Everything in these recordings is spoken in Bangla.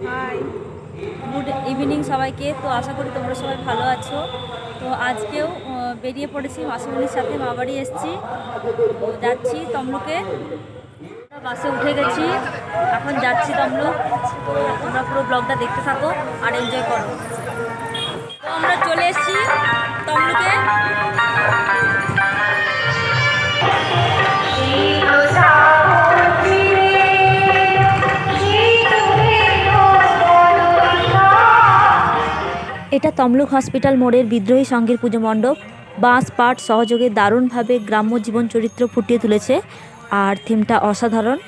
হাই, গুড ইভিনিং সবাইকে। তো আশা করি তোমরা সবাই ভালো আছো। তো আজকেও বেরিয়ে পড়েছি, মাসিমণির সাথে মা বাড়ি এসেছি। তো যাচ্ছি তমলুকে, বাসে উঠে গেছি, এখন যাচ্ছি তমলুক। তো তোমরা পুরো ব্লগটা দেখতে থাকো আর এনজয় করো। তো আমরা চলে এসেছি তমলুকে। এটা তমলুক হসপিটাল মোড়ের বিদ্রোহী সংঘের পুজো মণ্ডপ। বাঁশ পাট সহযোগে দারুণভাবে গ্রাম্য জীবন চরিত্র ফুটিয়ে তুলেছে, আর থিমটা অসাধারণ।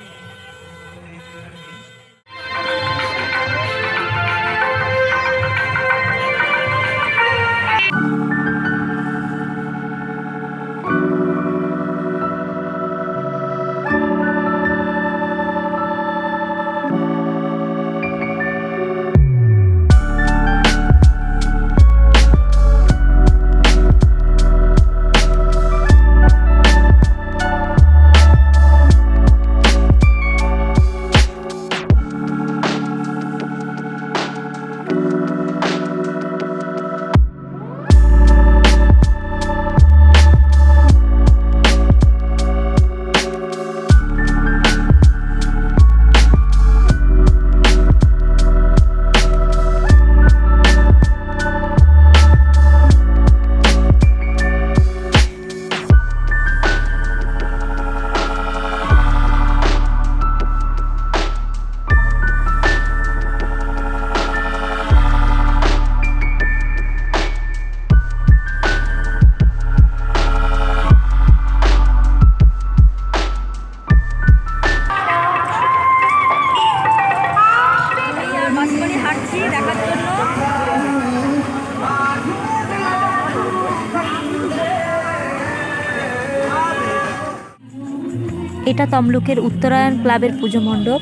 এটা তমলুকের উত্তরায়ণ ক্লাবের পুজো মণ্ডপ।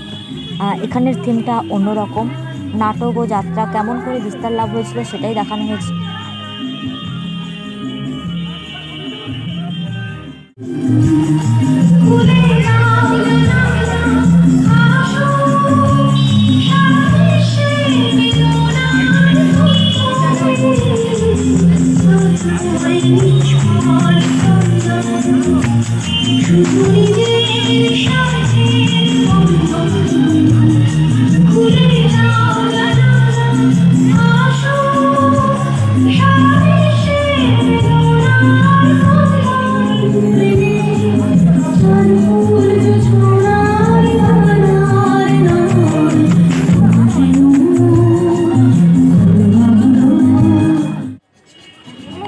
এখানের থিমটা অন্যরকম। নাটক ও যাত্রা কেমন করে বিস্তার লাভ হয়েছিল সেটাই দেখানো হয়েছে।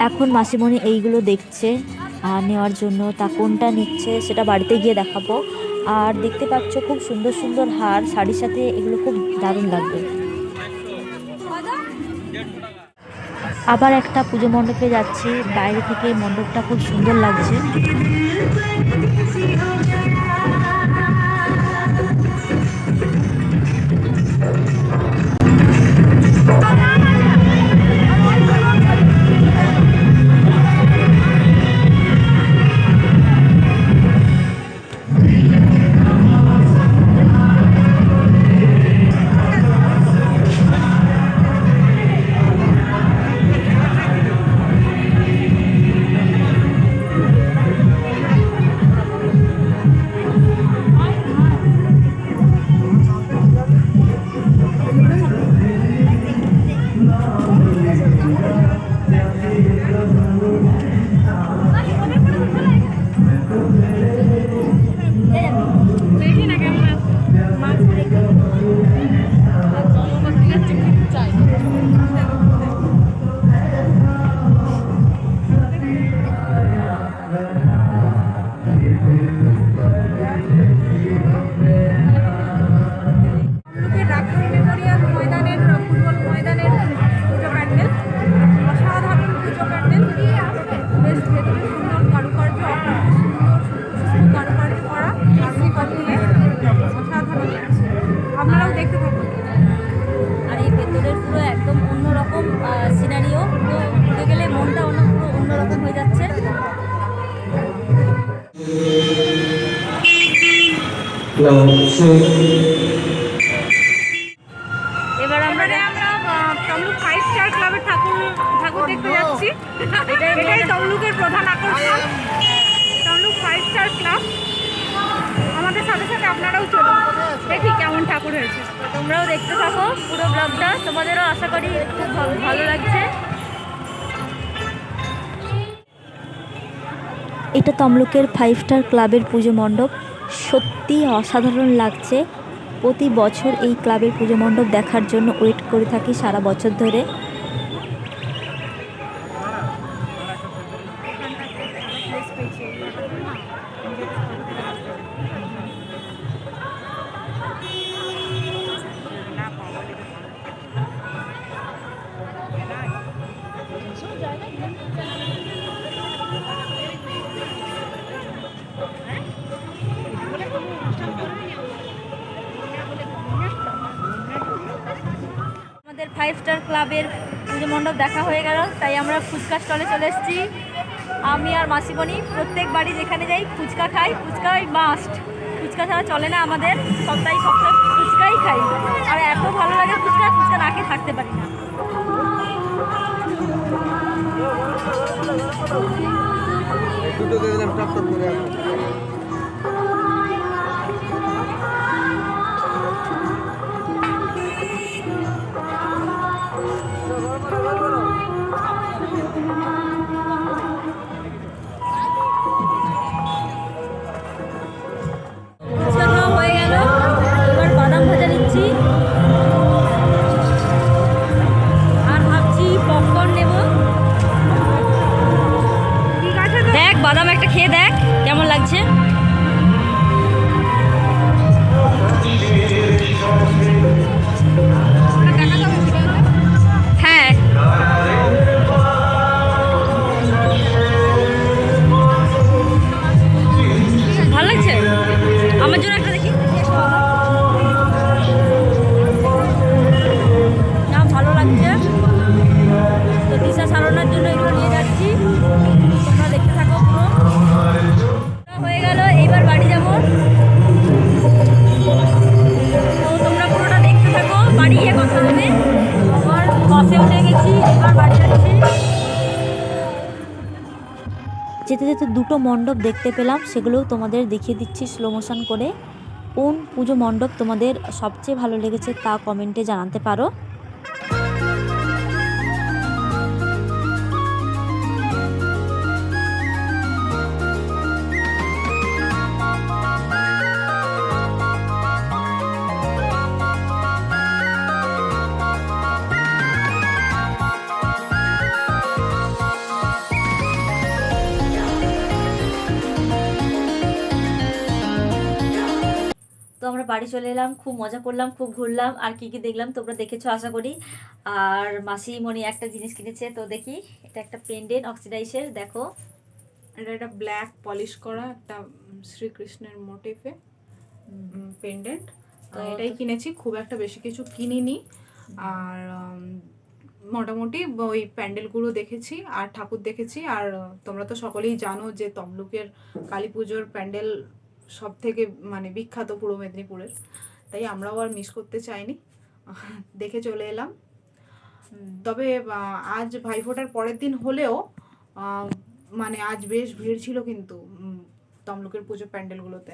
এখন মাসিমণি এইগুলো দেখছে নেওয়ার জন্য। তা কোনটা নিচ্ছে সেটা বাড়িতে গিয়ে দেখাবো। আর দেখতে পাচ্ছ খুব সুন্দর সুন্দর হার, শাড়ির সাথে এগুলো খুব দারুণ লাগবে। আবার একটা পুজো মণ্ডপে যাচ্ছি, বাইরে থেকে মণ্ডপটা খুব সুন্দর লাগছে। আপনারাও দেখতে থাকুন। আর এই ভেতরের পুরো একদম অন্যরকম সিনারিও, তো ঘুরে গেলে মনটা পুরো অন্যরকম হয়ে যাচ্ছে। তমলুক 5 স্টার ক্লাবের ঠাকুর দেখতে যাচ্ছি। এটাই তমলুকের প্রধান আকর্ষণ, তমলুক 5 স্টার ক্লাব। আমাদের সাথে সাথে আপনারাও চলুন, দেখি কেমন ঠাকুর হয়েছে। তোমরাও দেখতে থাকো পুরো ব্লগটা, তোমাদেরও আশা করি খুব ভালো লাগছে। এটা তমলুকের 5 স্টার ক্লাবের পুজো মণ্ডপ, সত্যি অসাধারণ লাগছে। প্রতি বছর এই ক্লাবের পুজো মণ্ডপ দেখার জন্য ওয়েট করে থাকি সারা বছর ধরে। আমাদের 5 স্টার ক্লাবের পুজো মণ্ডপ দেখা হয়ে গেল, তাই আমরা ফুচকা স্টলে চলে এসেছি। আমি আর মাসিমণি প্রত্যেক বাড়ি যেখানে যাই ফুচকা খাই, ফুচকাই মাস্ট, ফুচকা ছাড়া চলে না আমাদের। সপ্তাহে ফুচকাই খাই, আর এত ভালো লাগে ফুচকা না খেয়ে থাকতে পারি না। ফুচকা খাওয়া হয়ে গেল, এবার বাদাম ভাজা নিচ্ছি আর ভাবছি পপকর্ন নেব। ঠিক আছে, দেখ বাদাম একটা খেয়ে দেখ কেমন লাগছে। হ্যাঁ ভালো লাগছে, আমার জন্য একটা দেখি। না ভালো লাগছে তো দিশা সারানোর জন্য এগুলো নিয়ে যাচ্ছি, তোমরা দেখতে থাকো পুরো। হয়ে গেল, এইবার বাড়ি যাব, তো তোমরা পুরোটা দেখতে থাকো, বাড়ি গিয়ে কথা হবে। আমার বাসে উঠে গেছি, এবার বাড়ি যাচ্ছি। যেতে যেতে দুটো মণ্ডপ দেখতে পেলাম, সেগুলোও তোমাদের দেখিয়ে দিচ্ছি স্লো মোশন করে। কোন পুজো মণ্ডপ তোমাদের সবচেয়ে ভালো লেগেছে তা কমেন্টে জানাতে পারো। তো আমরা বাড়ি চলে এলাম, খুব মজা করলাম, খুব ঘুরলাম, আর কি কি দেখলাম তোমরা দেখেছো আশা করি। আর মাসিমণি একটা জিনিস কিনেছে, তো দেখি। এটা একটা পেন্ডেন্ট অক্সিডাইজের, দেখো। এটা একটা ব্ল্যাক পলিশ করা একটা শ্রীকৃষ্ণের মোটিফে পেন্ডেন্ট। তো এটাই কিনেছি, খুব একটা বেশি কিছু কিনিনি। আর মোটামুটি ওই প্যান্ডেলগুলো দেখেছি আর ঠাকুর দেখেছি। আর তোমরা তো সকলেই জানো যে তমলুকের কালী পুজোর প্যান্ডেল সব থেকে মানে বিখ্যাত পূর্ব মেদিনীপুরের, তাই আমরাও আর মিস করতে চাইনি, দেখে চলে এলাম। তবে আজ ভাইফোঁটার পরের দিন হলেও মানে আজ বেশ ভিড় ছিল কিন্তু তমলুকের পুজো প্যান্ডেলগুলোতে।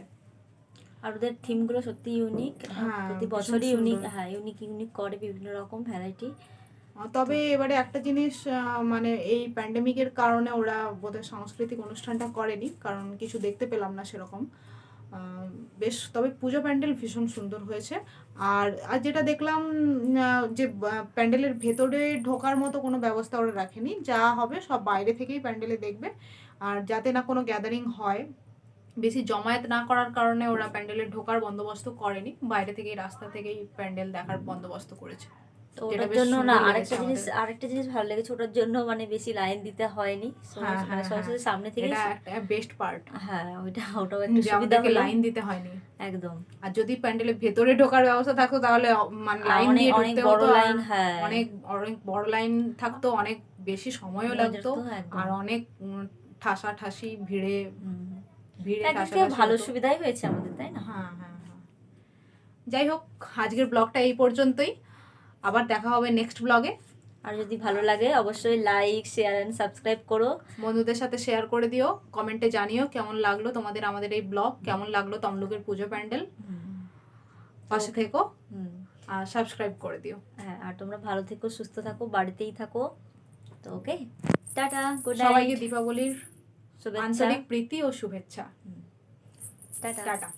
আর ওদের থিমগুলো সত্যি ইউনিক, প্রতি বছরই ইউনিক, হ্যাঁ ইউনিক করে বিভিন্ন রকম ভ্যারাইটি। তবে এবারে একটা জিনিস, মানে এই প্যান্ডেমিকের কারণে ওরা বোধহয় সাংস্কৃতিক অনুষ্ঠানটা করেনি, কারণ কিছু দেখতে পেলাম না সেরকম। বেশ, তবে পুজো প্যান্ডেল ভীষণ সুন্দর হয়েছে। আর যেটা দেখলাম যে প্যান্ডেলের ভেতরে ঢোকার মতো কোনো ব্যবস্থা ওরা রাখেনি, যা হবে সব বাইরে থেকেই প্যান্ডেলে দেখবে। আর যাতে না কোনো গ্যাদারিং হয়, বেশি জমায়েত না করার কারণে ওরা প্যান্ডেলে ঢোকার বন্দোবস্ত করেনি, বাইরে থেকেই রাস্তা থেকেই প্যান্ডেল দেখার বন্দোবস্ত করেছে। তো ওটার জন্য না আরেকটা জিনিস ভালো লেগেছে, ওটার জন্য মানে বেশি লাইন দিতে হয়নি, সরাসরি সামনে থেকে, এটা একটা বেস্ট পার্ট। হ্যাঁ ওটাও একটা সুবিধা হলো, লাইন দিতে হয়নি একদম। আর যদি প্যান্ডেলের ভেতরে ঢোকার ব্যবস্থা থাকতো তাহলে মানে লাইন দিয়ে ঢুকতে হতো, অনেক বড় লাইন থাকতো, অনেক বেশি সময়ও লাগতো, আর অনেক ঠাসাঠাসি ভিড়ে ভালো সুবিধাই হয়েছে আমাদের, তাই না? হ্যাঁ। যাই হোক, আজকের ব্লগটা এই পর্যন্তই, আবার দেখা হবে নেক্সট ব্লগে। আর যদি ভালো লাগে অবশ্যই লাইক শেয়ার অ্যান্ড সাবস্ক্রাইব করো। বন্ধুদের সাথে শেয়ার করে দিও, কমেন্টে জানিও কেমন লাগলো তোমাদের আমাদের এই ব্লগ, কেমন লাগলো তমলুকের পুজো প্যান্ডেল। পাশে থেকো আর সাবস্ক্রাইব করে দিও। হ্যাঁ, আর তোমরা ভালো থেকো, সুস্থ থাকো, বাড়িতেই থাকো। তো ওকে, টাটা, গুড সবাইকে নাইট, দীপাবলির শুভেচ্ছা, আন্তরিক প্রীতি ও শুভেচ্ছা। টাটা। টাটা।